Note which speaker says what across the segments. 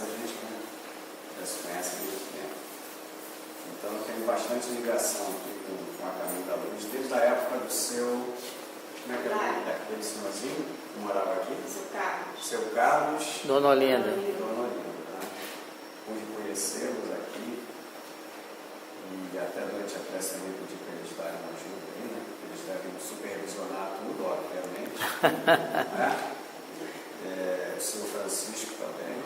Speaker 1: mas a gente já se conhece há muito tempo. Então eu tenho bastante ligação aqui com a Caminho da Luz, desde a época do seu... Como é que é? Aquele senhorzinho que morava aqui? Seu Carlos.
Speaker 2: Dona Olinda.
Speaker 1: Dona Olinda, né? Pude conhecê-los aqui e até durante a prece também pedi para eles darem uma ajuda aí, né? Eles devem supervisionar tudo, obviamente. Né? O senhor Francisco também,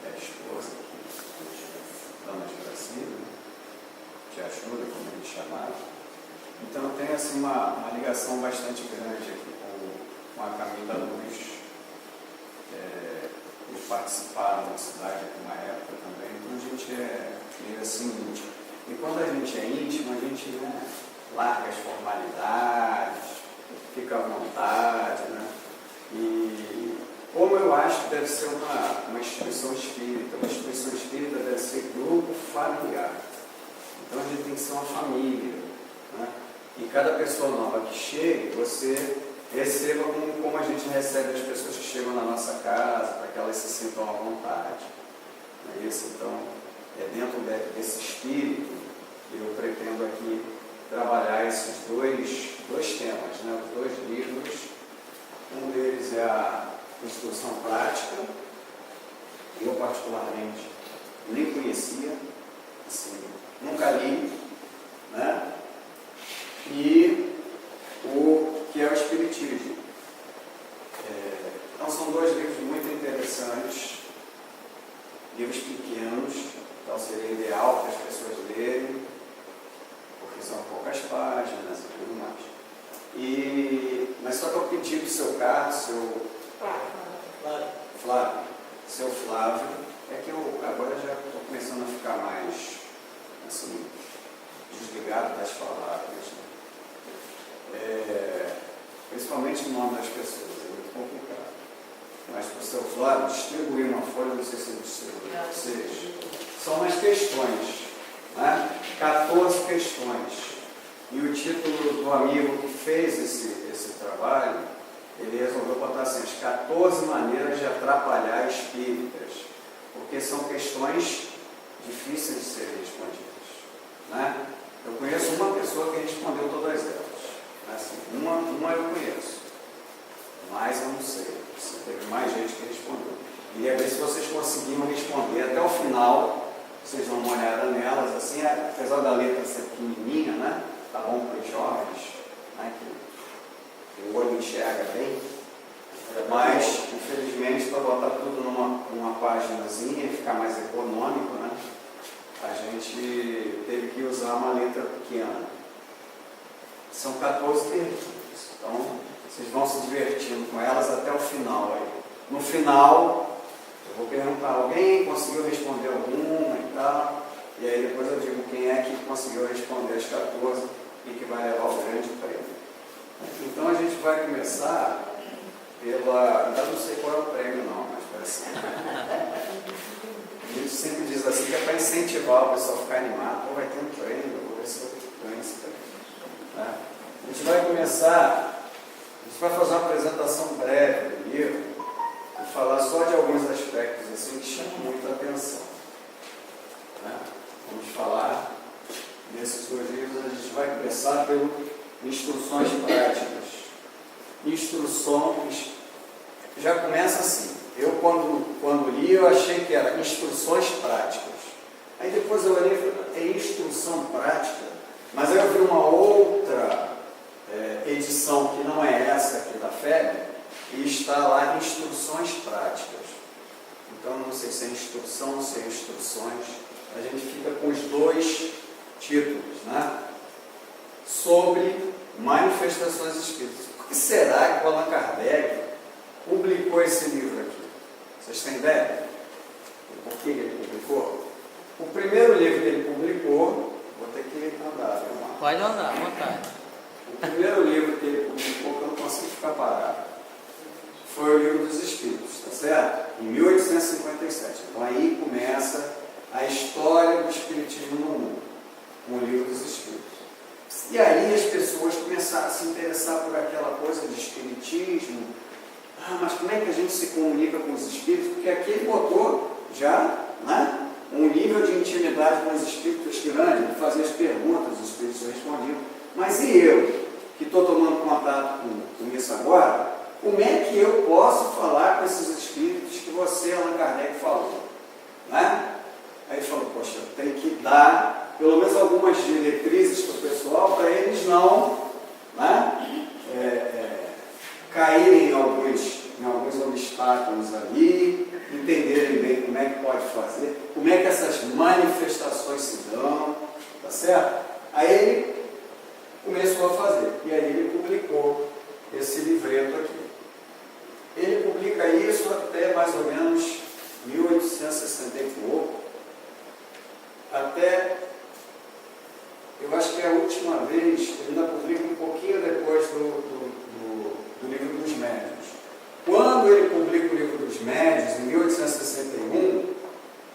Speaker 1: a esposa, Dona Juracina, que ajuda, como eles chamaram. Então eu tenho assim, uma ligação bastante grande aqui com a Caminho da Luz. Eles participaram da cidade aqui uma época também, então a gente é meio assim íntimo. E quando a gente é íntimo, a gente, né, larga as formalidades, fica à vontade, né? E como eu acho que deve ser uma instituição espírita, deve ser grupo familiar. Então a gente tem que ser uma família, né? E cada pessoa nova que chegue, você receba como a gente recebe as pessoas que chegam na nossa casa, para que elas se sintam à vontade. Não é isso? Então, dentro desse espírito, eu pretendo aqui trabalhar esses dois temas, né? Os dois livros. Um deles é a Instrução Prática. Eu, particularmente, nem conhecia, assim, nunca li, né? E o que é o Espiritismo. Então, são dois livros muito interessantes, livros pequenos, então seria ideal para as pessoas lerem, porque são poucas páginas e tudo mais. Mas só que eu pedi para o seu Carlos, seu Flávio, é que eu agora já estou começando a ficar mais assim, desligado das palavras, né? Principalmente o nome das pessoas, é muito complicado. Mas para o seu Flávio, distribuir uma folha, não sei se ele distribuiu, ou seja, são umas questões, né? 14 questões. E o título do amigo que fez esse trabalho, ele resolveu botar assim, as 14 maneiras de atrapalhar espíritas, porque são questões difíceis de serem respondidas, né? Eu conheço uma pessoa que respondeu todas elas. Assim, uma eu conheço, mas eu não sei. Se teve mais gente que respondeu. Queria ver se vocês conseguiam responder até o final. Vocês dão uma olhada nelas, assim, apesar da letra ser pequenininha, né? Tá bom para os jovens, né? Que o olho enxerga bem. Mas, infelizmente, para botar tudo numa paginazinha e ficar mais econômico, né? A gente teve que usar uma letra pequena. São 14 perguntas. Então, vocês vão se divertindo com elas até o final aí. No final, eu vou perguntar, alguém conseguiu responder alguma e tal? E aí depois eu digo quem é que conseguiu responder as 14 e que vai levar o grande prêmio. Então a gente vai começar pela... Ainda não sei qual é o prêmio não, mas parece que... A gente sempre diz assim que é para incentivar o pessoal a ficar animado. Pô, vai ter um prêmio, eu vou ver se eu ganho esse prêmio. A gente vai começar, a gente vai fazer uma apresentação breve do livro e falar só de alguns aspectos assim, que chamam muita atenção. Vamos falar desses dois livros. A gente vai começar pelo Instruções Práticas. Instruções, já começa assim. Eu, quando li, eu achei que era Instruções Práticas. Aí depois eu olhei e falei, é Instrução Prática? Mas aí eu vi uma outra edição, que não é essa aqui da FEB, e está lá Instruções Práticas. Então, não sei se é instrução ou se é instruções. A gente fica com os dois títulos, né? Sobre manifestações espíritas. Por que será que o Allan Kardec publicou esse livro aqui? Vocês têm ideia? Por que ele publicou? O primeiro livro que ele publicou, vou ter que andar, viu, Marcos?
Speaker 2: Pode andar, à vontade.
Speaker 1: O primeiro livro que ele publicou, que eu não consigo ficar parado, foi o Livro dos Espíritos, tá certo? Em 1857. Então aí começa a história do Espiritismo no mundo, com o Livro dos Espíritos. E aí as pessoas começaram a se interessar por aquela coisa de Espiritismo. Mas como é que a gente se comunica com os Espíritos? Porque aqui ele botou já, né, um nível de intimidade com os espíritos grande, ele fazia as perguntas, os espíritos respondiam. Mas e eu, que estou tomando contato com isso agora, como é que eu posso falar com esses espíritos que você, Allan Kardec, falou? Né? Aí ele falou, poxa, tem que dar pelo menos algumas diretrizes para o pessoal, para eles não, né, caírem em alguns obstáculos ali, entenderem bem como é que pode fazer, como é que essas manifestações se dão, tá certo? Aí ele começou a fazer, e aí ele publicou esse livreto aqui. Ele publica isso até mais ou menos 1860 e pouco, até, eu acho que é a última vez, ele ainda publica um pouquinho depois do Livro dos Médiuns. Quando ele publica o Livro dos Médiuns, em 1861...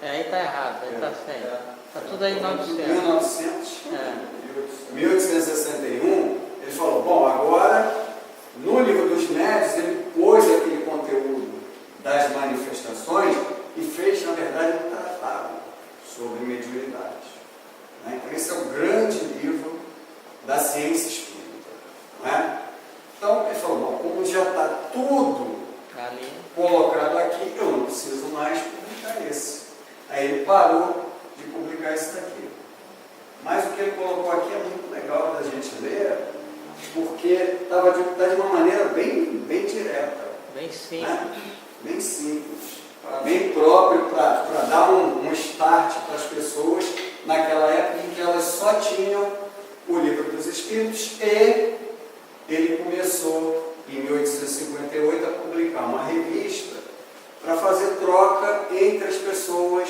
Speaker 2: aí está errado, aí está certo. Está tudo aí em
Speaker 1: 1861, ele falou, bom, agora, no Livro dos Médiuns, ele pôs aquele conteúdo das manifestações e fez, na verdade, um tratado sobre mediunidade. Né? Então, esse é o grande livro da ciência espírita. Né? Então, ele falou, bom, como já está tudo
Speaker 2: ali
Speaker 1: colocado aqui, eu não preciso mais publicar esse. Aí ele parou de publicar esse daqui. Mas o que ele colocou aqui é muito legal da gente ler, porque está de uma maneira bem direta.
Speaker 2: bem simples.
Speaker 1: Né? Bem simples. Bem próprio para dar um start para as pessoas naquela época em que elas só tinham o Livro dos Espíritos, e ele começou em 1858 a publicar uma revista para fazer troca entre as pessoas,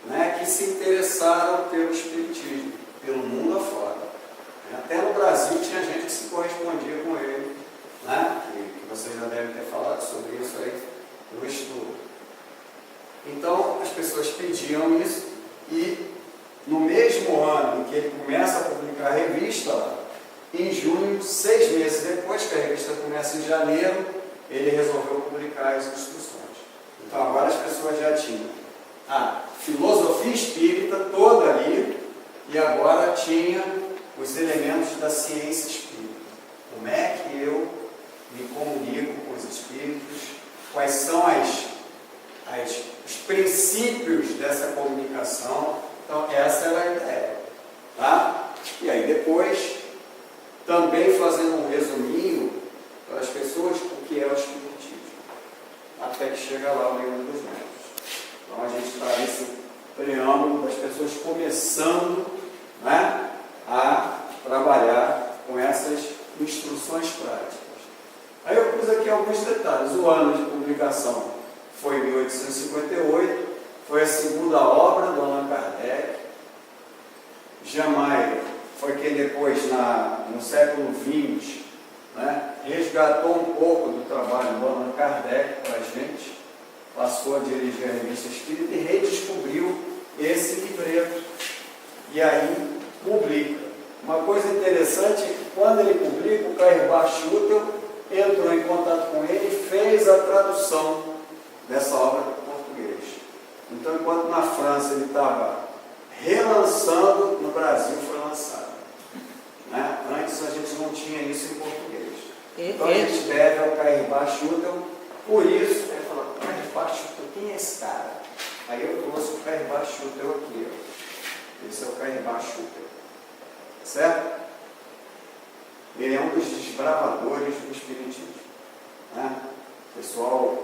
Speaker 1: né, que se interessaram pelo Espiritismo, pelo mundo afora. Até no Brasil tinha gente que se correspondia com ele, né, que vocês já devem ter falado sobre isso aí no estudo. Então, as pessoas pediam isso, e no mesmo ano em que ele começa a publicar a revista, em junho, 6 meses depois, que a revista começa em janeiro, ele resolveu publicar as instruções. Então, agora as pessoas já tinham a filosofia espírita toda ali, e agora tinha os elementos da ciência espírita. Como é que eu me comunico com os espíritos? Quais são os princípios dessa comunicação? Então, essa era a ideia. Tá? E aí, depois, também fazendo um resuminho para as pessoas o que é o Espiritismo, até que chega lá o Livro dos Médiuns. Então, a gente está nesse preâmbulo das pessoas começando, né, a trabalhar com essas instruções práticas. Aí eu pus aqui alguns detalhes. O ano de publicação foi 1858, foi a segunda obra do Allan Kardec. Jamais foi quem depois, no século XX, né, resgatou um pouco do trabalho do Allan Kardec para a gente, passou a dirigir a Revista Espírita e redescobriu esse livreto. E aí publica. Uma coisa interessante é que quando ele publica, o Cairbar Schutel entrou em contato com ele e fez a tradução dessa obra para o português. Então, enquanto na França ele estava relançando, no Brasil foi lançado. Né? Antes a gente não tinha isso em português. Então a gente deve ao Cairbar Schutel, por isso, ele falou, Cairbar Schutel, quem é esse cara? Aí eu trouxe o Cairbar Schutel aqui, ó. Esse é o Cairbar Schutel. Certo? Ele é um dos desbravadores do Espiritismo. Né? O pessoal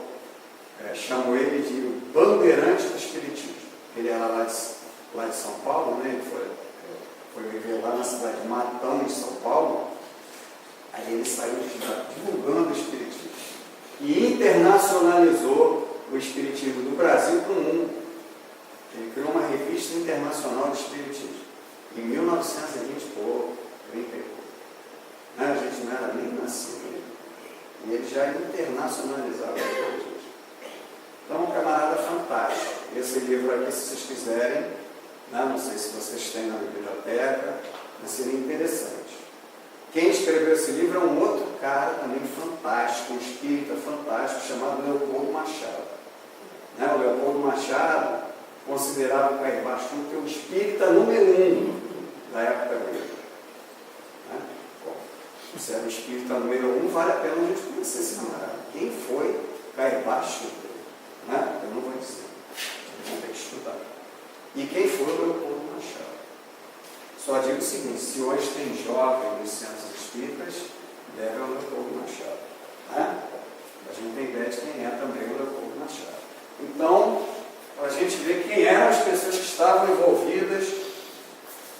Speaker 1: chamou ele de bandeirante do Espiritismo. Ele era lá de São Paulo, né? Ele foi viver lá na cidade de Matão, em São Paulo. Aí ele saiu divulgando o Espiritismo e internacionalizou o Espiritismo do Brasil para o mundo. Ele criou uma revista internacional de Espiritismo em 1920 e pouco, 30 e pouco. A gente não era nem nascido, e ele já internacionalizava as coisas. Então, um camarada fantástico. Esse livro aqui, se vocês quiserem, né, não sei se vocês têm na biblioteca, mas seria interessante. Quem escreveu esse livro é um outro cara também fantástico, um espírita fantástico, chamado Leopoldo Machado. Né, o Leopoldo Machado, considerado o Caio Bachuto o espírita número 1 da época dele. Né? Bom, se era o espírita número 1, vale a pena a gente conhecer esse camarada. Quem foi Caio Bachuto? Né? Eu não vou dizer. Vocês vão ter que estudar. E quem foi o Leopoldo Machado? Só digo o seguinte: se hoje tem jovem nos centros espíritas, deve ao Leopoldo Machado. Né? A gente tem ideia de quem é também o Leopoldo Machado. Então, a gente vê quem eram as pessoas que estavam envolvidas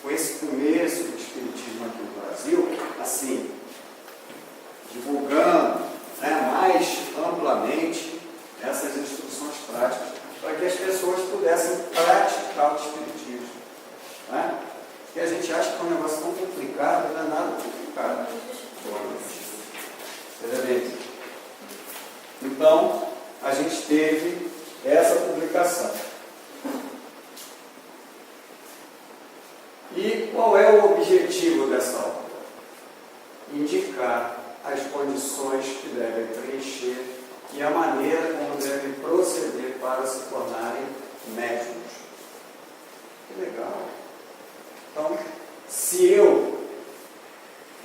Speaker 1: com esse começo do espiritismo aqui no Brasil, assim, divulgando, né, mais amplamente essas instruções práticas, para que as pessoas pudessem praticar o espiritismo. Né? Porque a gente acha que é um negócio tão complicado, não é nada complicado. Veja bem. Então, a gente teve essa publicação. E qual é o objetivo dessa obra? Indicar as condições que devem preencher e a maneira como devem proceder para se tornarem médiuns. Que legal! Então, se eu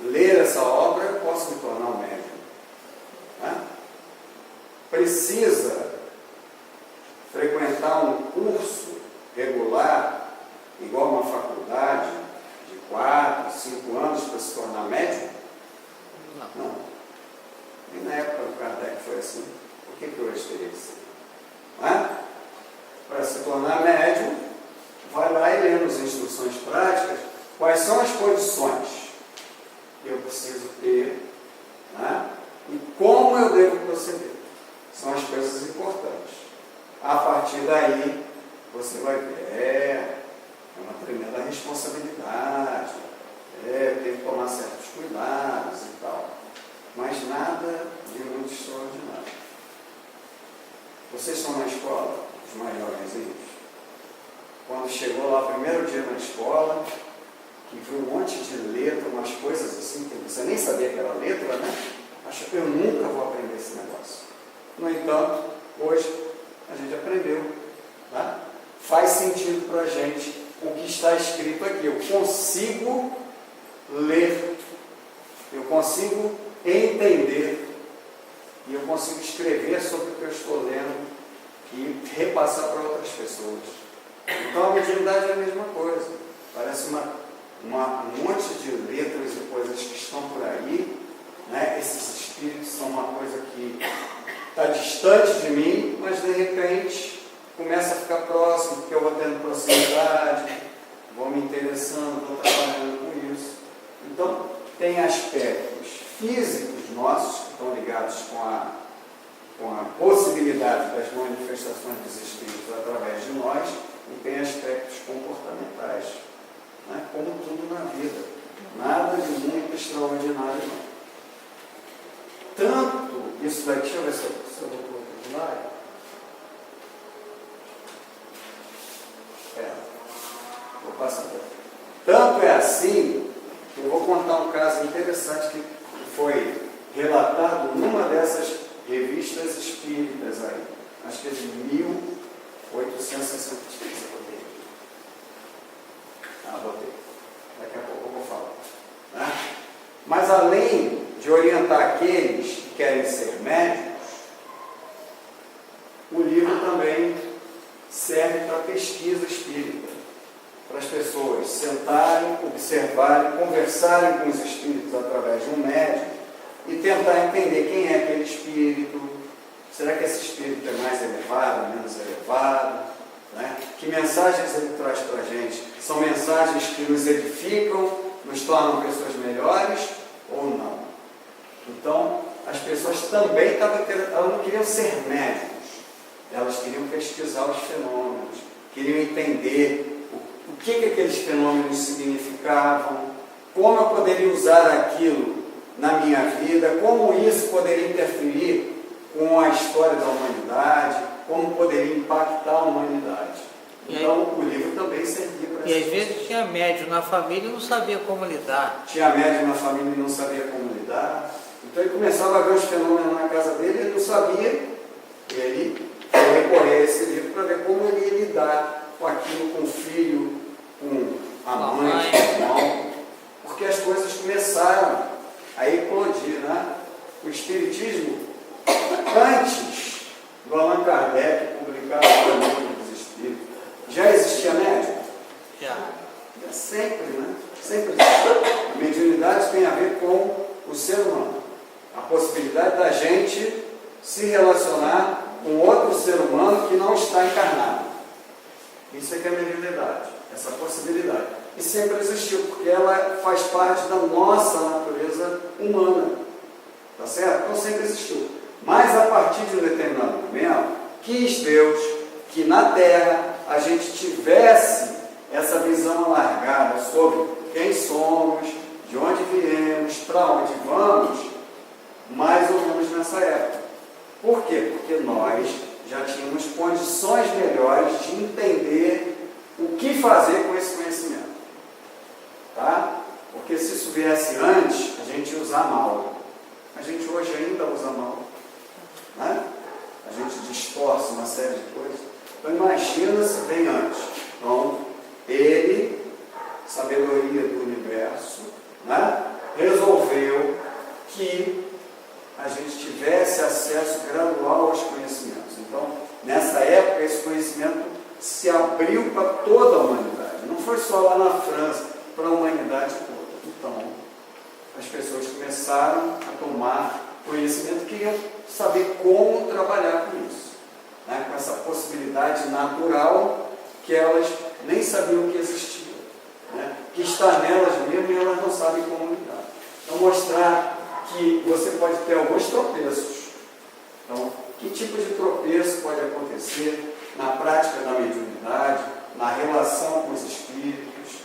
Speaker 1: ler essa obra, eu posso me tornar um médium. Né? Precisa frequentar um curso regular, igual uma faculdade, de 4, 5 anos para se tornar médium? Não. E na época do Kardec foi assim. Por que hoje teria que ser? Não é? Para se tornar médium, vai lá e lê nas instruções práticas quais são as condições que eu preciso ter, né? E como eu devo proceder. São as coisas importantes. A partir daí, você vai ver, é uma tremenda responsabilidade, tem que tomar certos cuidados e tal, mas nada de muito extraordinário. Vocês estão na escola, os maiorzinhos, quando chegou lá o primeiro dia na escola, que viu um monte de letra, umas coisas assim, que você nem sabia que era letra, né? Acho que eu nunca vou aprender esse negócio. No entanto, hoje a gente aprendeu. Tá? Faz sentido para a gente o que está escrito aqui. Eu consigo ler, eu consigo entender e eu consigo escrever sobre o que eu estou lendo e repassar para outras pessoas. Então a mediunidade é a mesma coisa. Parece um monte de letras e coisas que estão por aí, né? Esses espíritos são uma coisa que está distante de mim, mas de repente começa a ficar próximo, porque eu vou tendo proximidade, vou me interessando, vou trabalhando com isso. Então, tem aspectos físicos nossos que estão ligados com a possibilidade das manifestações dos espíritos através de nós, e tem aspectos comportamentais, né? Como tudo na vida. Nada de muito extraordinário, não. Tanto, isso daqui, deixa eu ver se eu vou pôr o slide. Vou passar. Tanto é assim, que eu vou contar um caso interessante que foi relatado numa dessas revistas espíritas aí. Acho que é de 1863. Botei. Daqui a pouco eu vou falar. Né? Mas além de orientar aqueles que querem ser médicos, o livro também serve para pesquisa espírita, para as pessoas sentarem, observarem, conversarem com os espíritos através de um médium e tentar entender quem é aquele espírito. Será que esse espírito é mais elevado, menos elevado? Né? Que mensagens ele traz para a gente? São mensagens que nos edificam, nos tornam pessoas melhores ou não? Então, as pessoas também elas não queriam ser médicos, elas queriam pesquisar os fenômenos, queriam entender o que aqueles fenômenos significavam, como eu poderia usar aquilo na minha vida, como isso poderia interferir com a história da humanidade, como poderia impactar a humanidade. Então, o livro também servia para isso.
Speaker 2: E às vezes tinha médium na família e não sabia como lidar.
Speaker 1: Tinha médium na família e não sabia como lidar. Então, ele começava a ver os fenômenos na casa dele, ele não sabia, e ele foi recorrer a esse livro para ver como ele ia lidar com aquilo, com o filho, com a mãe, com o irmão, porque as coisas começaram a eclodir, né? O Espiritismo, antes do Allan Kardec publicar o Livro dos Espíritos, já existia médium?
Speaker 2: Já.
Speaker 1: Sempre, né? Sempre existe. A mediunidade tem a ver com o ser humano. A possibilidade da gente se relacionar com outro ser humano que não está encarnado. Isso é que é a mediunidade, essa possibilidade. E sempre existiu, porque ela faz parte da nossa natureza humana. Tá certo? Então sempre existiu. Mas a partir de um determinado momento, quis Deus que na Terra a gente tivesse essa visão alargada sobre quem somos, de onde viemos, para onde vamos, mais ou menos nessa época. Por quê? Porque nós já tínhamos condições melhores de entender o que fazer com esse conhecimento. Tá? Porque se isso viesse antes, a gente ia usar mal. A gente hoje ainda usa mal. Né? A gente distorce uma série de coisas. Então imagina se vem antes. Então, ele, sabedoria do universo, né, resolveu que a gente tivesse acesso gradual aos conhecimentos. Então, nessa época, esse conhecimento se abriu para toda a humanidade. Não foi só lá na França, para a humanidade toda. Então, as pessoas começaram a tomar conhecimento, queriam saber como trabalhar com isso, né, com essa possibilidade natural que elas nem sabiam que existia, né, que está nelas mesmo e elas não sabem como lidar. Então, mostrar que você pode ter alguns tropeços. Então, que tipo de tropeço pode acontecer na prática da mediunidade, na relação com os espíritos,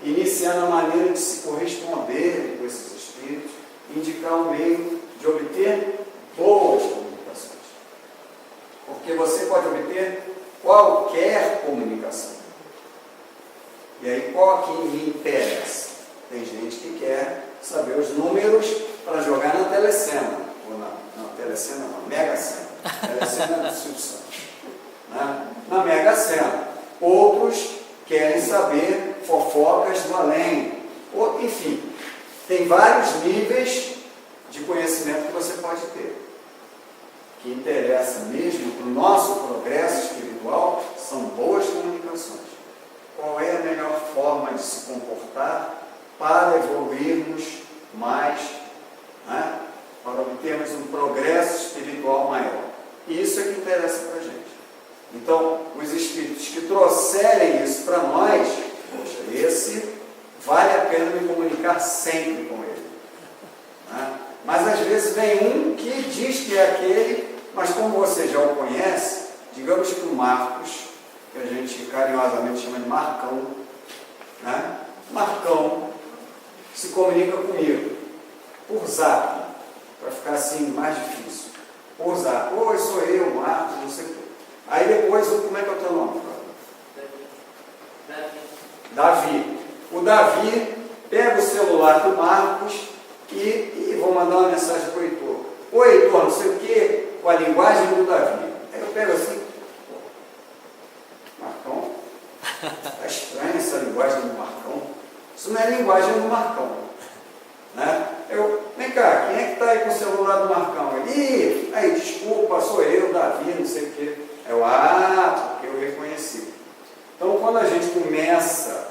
Speaker 1: iniciando a maneira de se corresponder com esses espíritos, indicar um meio de obter boas comunicações. Porque você pode obter qualquer comunicação. E aí, qual que me interessa? Tem gente que quer saber os números para jogar na telecena, ou na telecena, na Mega Sena. Telecena é do Silvio Santos. Né? Na Mega Sena. Outros querem saber fofocas do além. Ou, enfim, tem vários níveis de conhecimento que você pode ter. O que interessa mesmo para o nosso progresso espiritual são boas comunicações. Qual é a melhor forma de se comportar para evoluirmos mais, né? Para obtermos um progresso espiritual maior. E isso é que interessa para a gente. Então, os espíritos que trouxerem isso para nós, poxa, esse vale a pena me comunicar sempre com ele. Né? Mas às vezes vem um que diz que é aquele, mas como você já o conhece, digamos que o Marcos, que a gente carinhosamente chama de Marcão, né? Marcão se comunica comigo por zap, para ficar assim mais difícil. Por zap, oi, sou eu, Marcos, não sei o quê. Aí depois, como é que é o teu nome? Davi. O Davi pega o celular do Marcos e vou mandar uma mensagem para o Heitor. Oi, Heitor, não sei o quê, com a linguagem do Davi. Aí eu pego assim, Marcão, está estranha essa linguagem do Marcão. Isso não é linguagem do Marcão. Né? Vem cá, quem é que está aí com o celular do Marcão? Ele, aí, desculpa, sou eu, Davi, não sei o quê. Porque eu reconheci. Então, quando a gente começa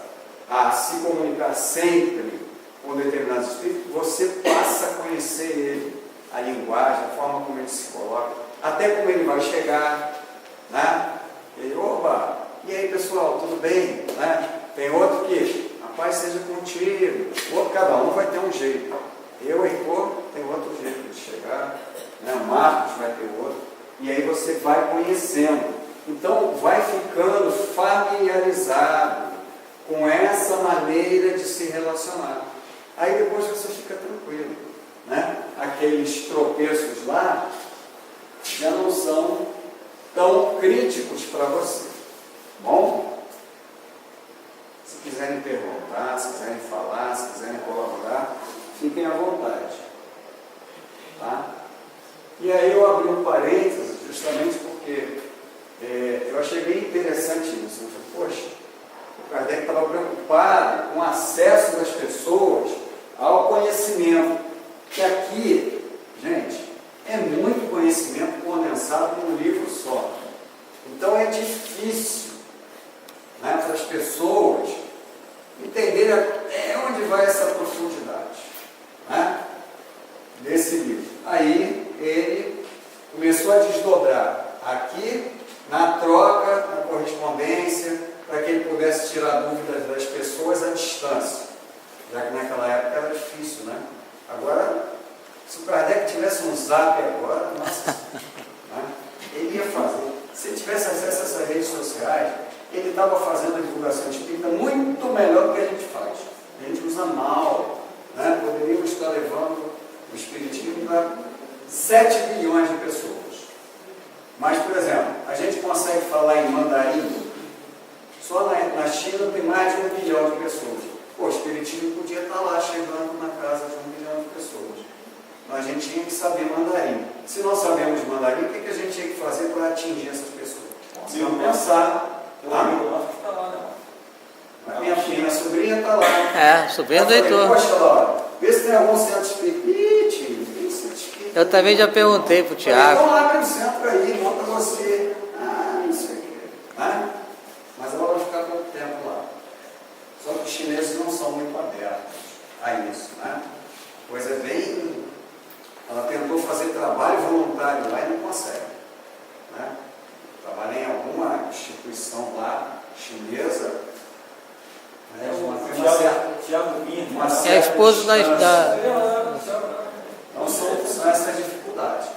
Speaker 1: a se comunicar sempre com determinados espíritos, você passa a conhecer ele, a linguagem, a forma como ele se coloca, até como ele vai chegar, né? Ele, opa, e aí pessoal, tudo bem? Né? Tem outro que, a paz seja contigo, outro, cada um vai ter um jeito. Eu, Heitor, tem outro jeito de chegar, né? O Marcos vai ter outro, e aí você vai conhecendo. Então, vai ficando familiarizado com essa maneira de se relacionar. Aí depois você fica tranquilo, né? Aqueles tropeços lá já não são tão críticos para você. Bom? Se quiserem perguntar, se quiserem falar, se quiserem colaborar, fiquem à vontade. Tá? E aí eu abri um parênteses justamente porque eu achei bem interessante isso. Eu falei, poxa, o Kardec estava preocupado com o acesso das pessoas ao conhecimento, que aqui, gente, é muito conhecimento condensado num livro só. Então é difícil, né, para as pessoas entenderem onde vai essa profundidade, né, desse livro. Aí ele começou a desdobrar aqui na troca, na correspondência, para que ele pudesse tirar dúvidas das pessoas à distância, já que naquela época era difícil, né? Agora, se o Kardec tivesse um zap agora, nossa, né, ele ia fazer. Se ele tivesse acesso a essas redes sociais, ele estava fazendo a divulgação espírita muito melhor do que a gente faz. A gente usa mal, né? Poderíamos estar levando o espiritismo para 7 bilhões de pessoas. Mas, por exemplo, a gente consegue falar em mandarim, só na China tem mais de 1 bilhão de pessoas. Pô, o espiritismo podia estar lá chegando na casa de 1 bilhão de pessoas. Mas a gente tinha que saber mandarim. Se não sabemos mandarim, o que a gente tinha que fazer para atingir essas pessoas? Se não pensar, a minha filha, a sobrinha está lá.
Speaker 2: Sobrinha do Heitor.
Speaker 1: Poxa, Laura, vê se tem algum centro espírita.
Speaker 2: Eu também já perguntei para o Tiago.
Speaker 1: Então abre um centro aí, monta você. Não sei o quê. Né? Mas ela vai ficar pouco tempo lá. Só que os chineses não são muito abertos a isso, né? Coisa bem... Ela tentou fazer trabalho voluntário lá e não consegue, né? Trabalha em alguma instituição lá, chinesa, né?
Speaker 2: É esposo da...
Speaker 1: Então são essas dificuldades.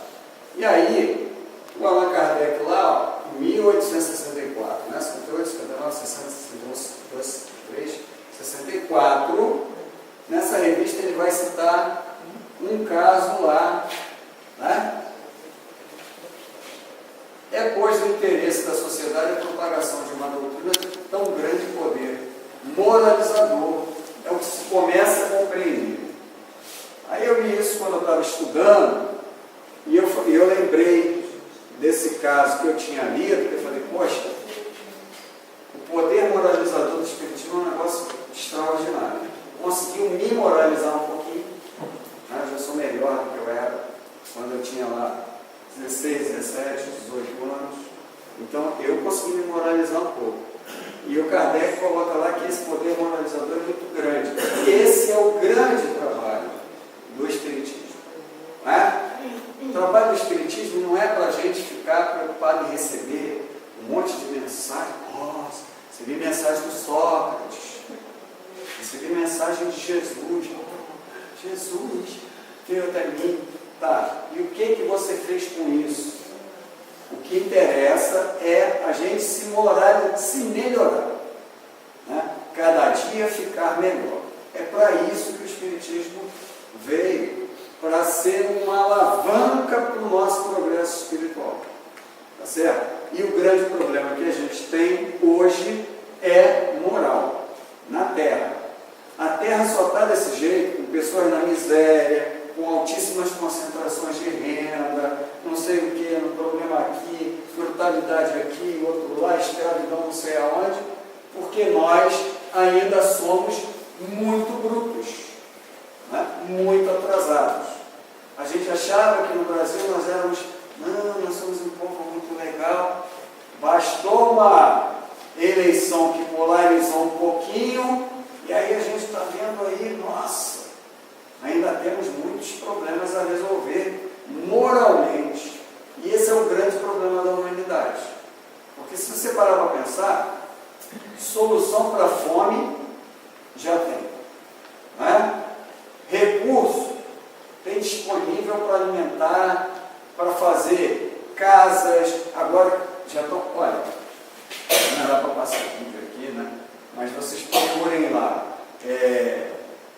Speaker 1: E aí, o Allan Kardec lá, ó, em 1864, né? 58, 59, 60, 61, 62, 63, 64, nessa revista ele vai citar um caso lá, né? É, pois, o interesse da sociedade a propagação de uma doutrina de tão grande poder moralizador. É o que se começa a compreender. Aí eu vi isso quando eu estava estudando, e eu lembrei desse caso que eu tinha lido, que eu falei, poxa, o poder moralizador do Espiritismo é um negócio extraordinário. Conseguiu me moralizar um pouquinho, né? Eu já sou melhor do que eu era quando eu tinha lá 16, 17, 18 anos. Então eu consegui me moralizar um pouco. E o Kardec coloca lá que esse poder moralizador é muito grande. Esse é o grande trabalho do Espiritismo. Né? O trabalho do Espiritismo não é para a gente ficar preocupado em receber um monte de mensagem. Nossa, recebi mensagem do Sócrates, recebi mensagem de Jesus. Jesus veio até mim. Tá, e o que você fez com isso? O que interessa é a gente se melhorar, né? Cada dia ficar melhor. É para isso que o Espiritismo veio, para ser uma alavanca para o nosso progresso espiritual. Tá certo? E o grande problema que a gente tem hoje é moral, na Terra. A Terra só está desse jeito, com pessoas na miséria, com altíssimas concentrações de renda, não sei o que, no problema aqui, brutalidade aqui, outro lá, escravidão não sei aonde, porque nós ainda somos muito brutos, né? Muito atrasados. A gente achava que no Brasil nós éramos, não, nós somos um povo muito legal, bastou uma eleição que polarizou um pouquinho, e aí a gente está vendo aí, nossa, ainda temos muitos problemas a resolver moralmente. E esse é o grande problema da humanidade. Porque se você parar para pensar, solução para a fome já tem. Não é? Recurso tem disponível para alimentar, para fazer casas. Agora já estão, olha, não dá para passar vídeo aqui, né? Mas vocês procurem lá.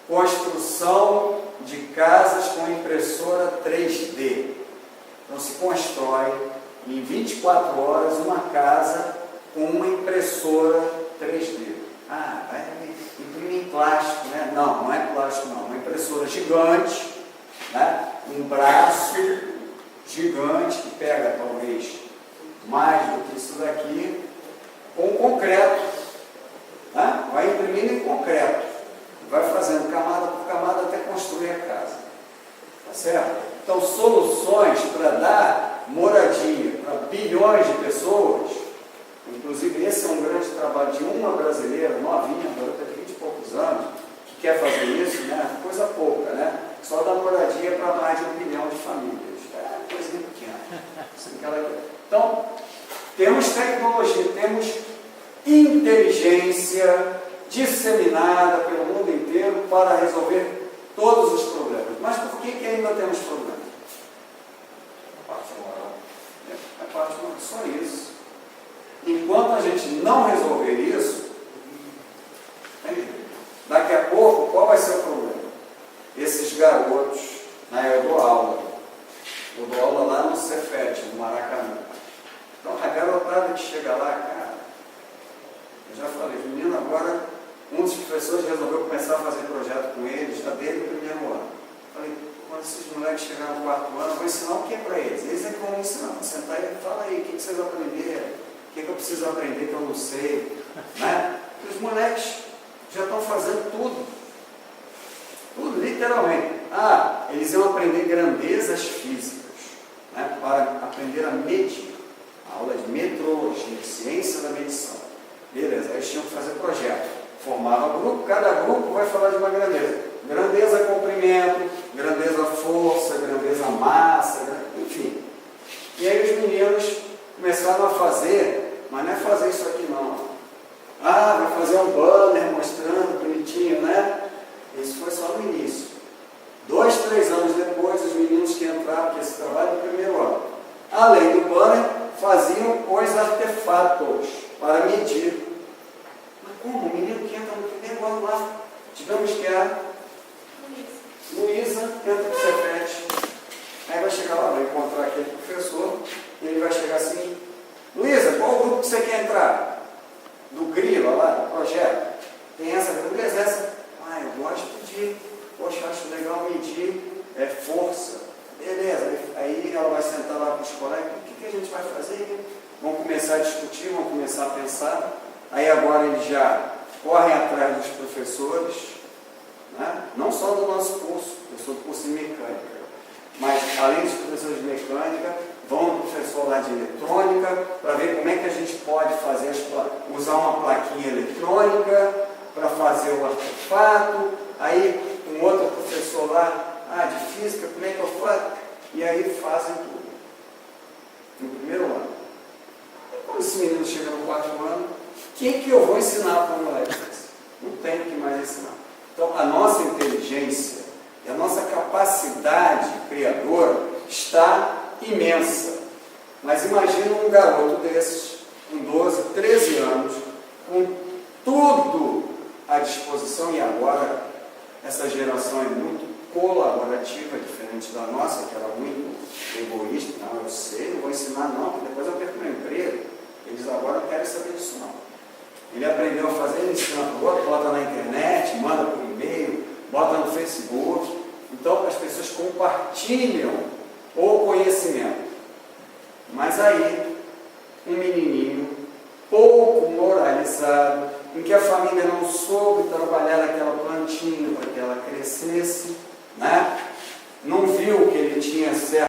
Speaker 1: Construção de casas com impressora 3D. Então se constrói em 24 horas uma casa com uma impressora 3D. Vai imprimir em plástico, né? Não, não é plástico não, uma impressora gigante, né? Um braço gigante que pega talvez mais do que isso daqui, com concreto. Né? Vai imprimindo em concreto. Vai fazendo camada por camada até construir a casa. Tá certo? Então, soluções para dar moradia para bilhões de pessoas, inclusive esse é um grande trabalho de uma brasileira, novinha, garota de 20 e poucos anos, que quer fazer isso, né? Coisa pouca, né? Só dá moradia para mais de 1 bilhão de famílias. É coisa pequena. Então, temos tecnologia, temos inteligência disseminada pelo mundo inteiro para resolver todos os problemas. Mas por que ainda temos problemas? A parte moral. A parte moral, só isso. Enquanto a gente não resolver isso, daqui a pouco, qual vai ser o problema? Esses garotos, eu dou aula lá no Cefet, no Maracanã. Então, a garotada que chega lá, cara, eu já falei, menino, agora, um dos professores resolveu começar a fazer projeto com eles, já desde o primeiro ano. Falei, quando esses moleques chegarem no 4º ano, eu vou ensinar o que para eles? Eles é que vão me ensinar, vão sentar e fala aí, o que vocês aprenderam? O que eu preciso aprender que eu não sei? Né? Os moleques já estão fazendo tudo. Tudo, literalmente. Eles iam aprender grandezas físicas, né? Para aprender a medir. A aula de metrologia, ciência da medição. Beleza, aí eles tinham que fazer projeto. Formava grupo, cada grupo vai falar de uma grandeza. Grandeza comprimento, grandeza força, grandeza massa, enfim. E aí os meninos começaram a fazer, mas não é fazer isso aqui não. Vai fazer um banner mostrando bonitinho, né? Isso foi só no início. 2, 3 anos depois, os meninos que entraram, porque esse trabalho é do primeiro ano, além do banner, faziam os artefatos para medir. Mas como? O menino que entra no primeiro ano lá, digamos que é Luísa, entra no Cefet. Aí vai chegar lá, vai encontrar aquele professor, e ele vai chegar assim, Luísa, qual o grupo que você quer entrar? Do Grilo, lá, do projeto. Tem essa, beleza, essa. Eu gosto de, poxa, acho legal medir força. Beleza, aí ela vai sentar lá com os colegas, o que a gente vai fazer? Vão começar a discutir, vão começar a pensar. Aí agora eles já correm atrás dos professores, né? Não só do nosso curso, eu sou do curso de mecânica, mas além dos professores de mecânica, vão no professor lá de eletrônica, para ver como é que a gente pode fazer, usar uma plaquinha eletrônica para fazer o artefato. Aí um outro professor lá, de física, como é que eu faço? E aí fazem tudo. No primeiro ano. E quando esse menino chega no 4º ano, quem que eu vou ensinar para o moleque? Não tenho o que mais ensinar. Então, a nossa inteligência e a nossa capacidade criadora está imensa. Mas imagina um garoto desses, com 12, 13 anos, com tudo à disposição, e agora essa geração é muito colaborativa, diferente da nossa, que era muito egoísta. Não, eu sei, não vou ensinar não, porque depois eu perco meu emprego. Eles agora não querem saber disso não. Ele aprendeu a fazer, ele ensina para o outro, bota na internet, manda por e-mail, bota no Facebook. Então as pessoas compartilham o conhecimento. Mas aí, um menininho pouco moralizado, em que a família não soube trabalhar naquela plantinha para que ela crescesse, né? Não viu que ele tinha certo